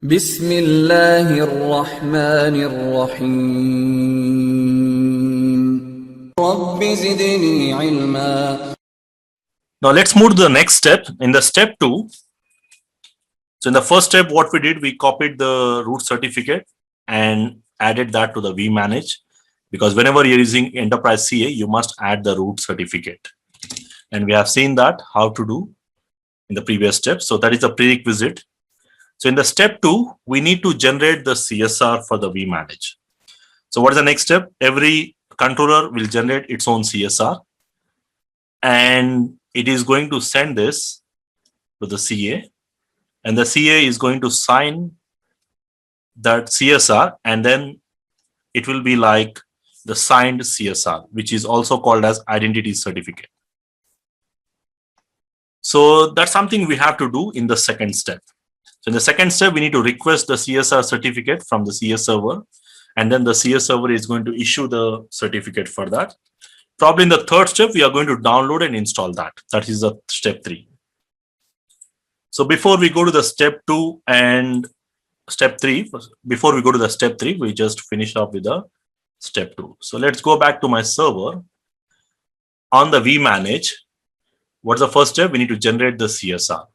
بسم الله الرحمن الرحيم رب زدني علما. Now let's move to the next step. In the step 2, so in the first step, what we did, we copied the root certificate and added that to the vManage, because whenever you're using enterprise CA, you must add the root certificate. And we have seen that how to do in the previous step. So that is the prerequisite. So in the step 2, we need to generate the CSR for the vManage. So what is the next step? Every controller will generate its own CSR, and it is going to send this to the CA, and the CA is going to sign that CSR, and then it will be like the signed CSR, which is also called as identity certificate. So that's something we have to do in the second step. So in the second step, we need to request the CSR certificate from the CS server, and then the CS server is going to issue the certificate for that. Probably in the third step, we are going to download and install that. That is the step 3. So before we go to the step 2 and step 3, before we go to the step 3, we just finish up with the step 2. So let's go back to my server. On the vManage, what's the first step? We need to generate the CSR.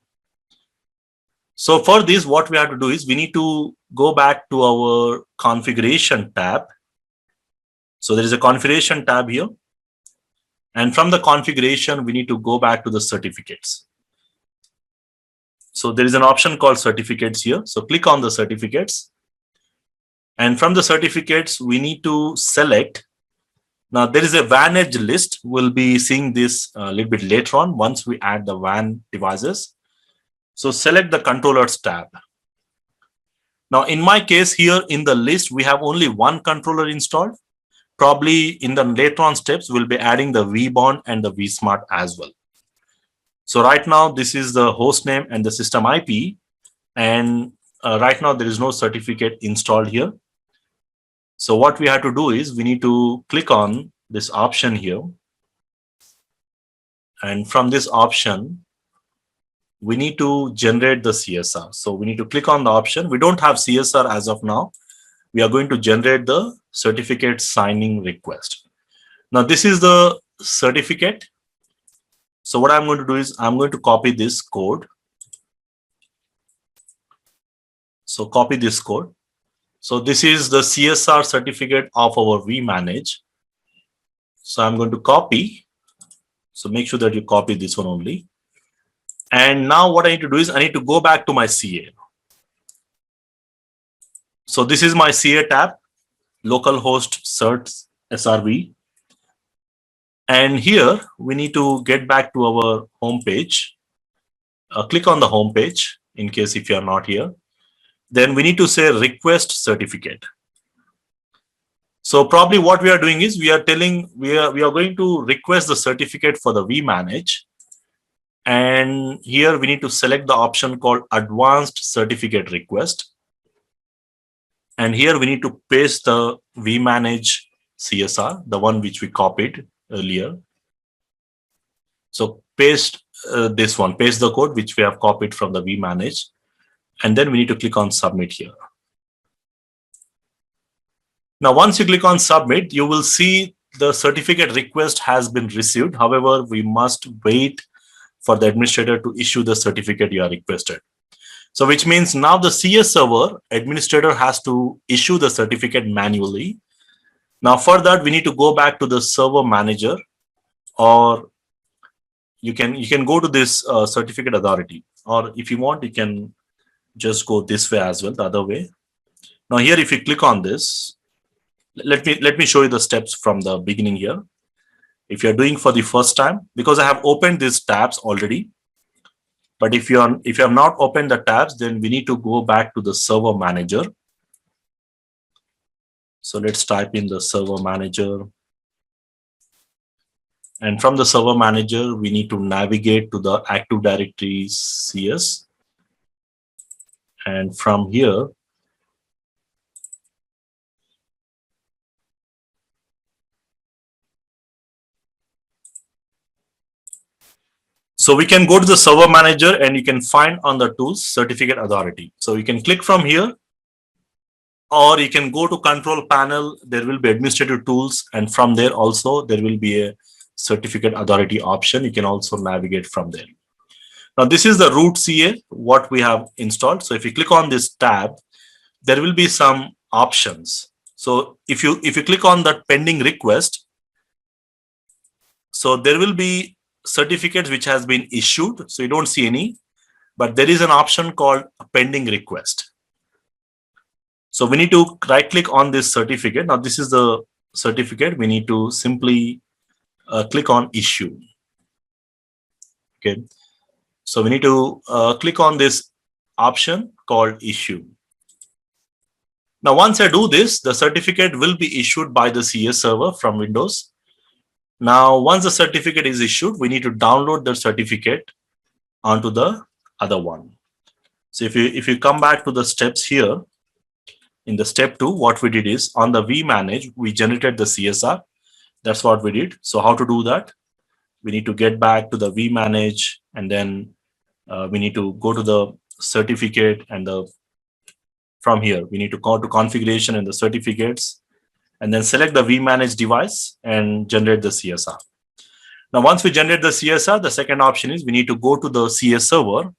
So for this, what we have to do is we need to go back to our configuration tab. So there is a configuration tab here. And from the configuration, we need to go back to the certificates. So there is an option called certificates here. So click on the certificates. And from the certificates, we need to select. Now there is a vManage list. We'll be seeing this a little bit later on once we add the WAN devices. So select the controllers tab. Now in my case here in the list, we have only one controller installed. Probably in the later on steps, we'll be adding the VBond and the VSmart as well. So right now, this is the host name and the system IP. And right now, there is no certificate installed here. So what we have to do is we need to click on this option here. And from this option, we need to generate the CSR. So we need to click on the option. We don't have CSR as of now. We are going to generate the certificate signing request. Now, this is the certificate. So what I'm going to do is I'm going to copy this code. So copy this code. So this is the CSR certificate of our vManage. So I'm going to copy. So make sure that you copy this one only. And now what I need to do is I need to go back to my CA. So this is my CA tab, localhost certs SRV. And here we need to get back to our home page. Click on the home page in case if you are not here. Then we need to say request certificate. So probably what we are doing is we are telling we are going to request the certificate for the vManage. And here we need to select the option called advanced certificate request. And here we need to paste the vManage CSR, the one which we copied earlier. So paste this one, paste the code which we have copied from the vManage. And then we need to click on submit here. Now, once you click on submit, you will see the certificate request has been received. However, we must wait for the administrator to issue the certificate you are requested. So which means now the CS server administrator has to issue the certificate manually. Now for that, we need to go back to the server manager, or you can go to this certificate authority, or if you want, you can just go this way as well, the other way. Now here, if you click on this, let me show you the steps from the beginning here. If you're doing for the first time, because I have opened these tabs already, but if you have not opened the tabs, then we need to go back to the server manager. So let's type in the server manager. And from the server manager, we need to navigate to the Active Directory CS. And from here, So we can go to the server manager and you can find on the tools certificate authority. So you can click from here, or you can go to control panel. There will be administrative tools, and from there also there will be a certificate authority option. You can also navigate from there. Now this is the root CA, what we have installed. So if you click on this tab, there will be some options. So if you click on that pending request, so there will be certificates which has been issued. So you don't see any, but there is an option called pending request. So we need to right click on this certificate. Now this is the certificate. We need to simply click on issue. Okay. So we need to click on this option called issue. Now, once I do this, the certificate will be issued by the CS server from Windows. Now, once the certificate is issued, we need to download the certificate onto the other one. So if you come back to the steps here, in the step 2, what we did is on the vManage, we generated the CSR. That's what we did. So how to do that? We need to get back to the vManage, and then we need to go to the certificate, and from here we need to go to configuration and the certificates, and then select the vManage device and generate the CSR. Now, once we generate the CSR, the second option is we need to go to the CS server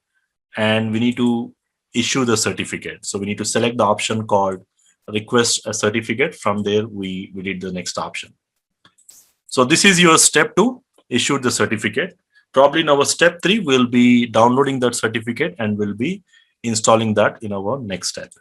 and we need to issue the certificate. So we need to select the option called request a certificate. From there, we did the next option. So this is your step 2, issue the certificate. Probably in our step 3, we'll be downloading that certificate and we'll be installing that in our next step.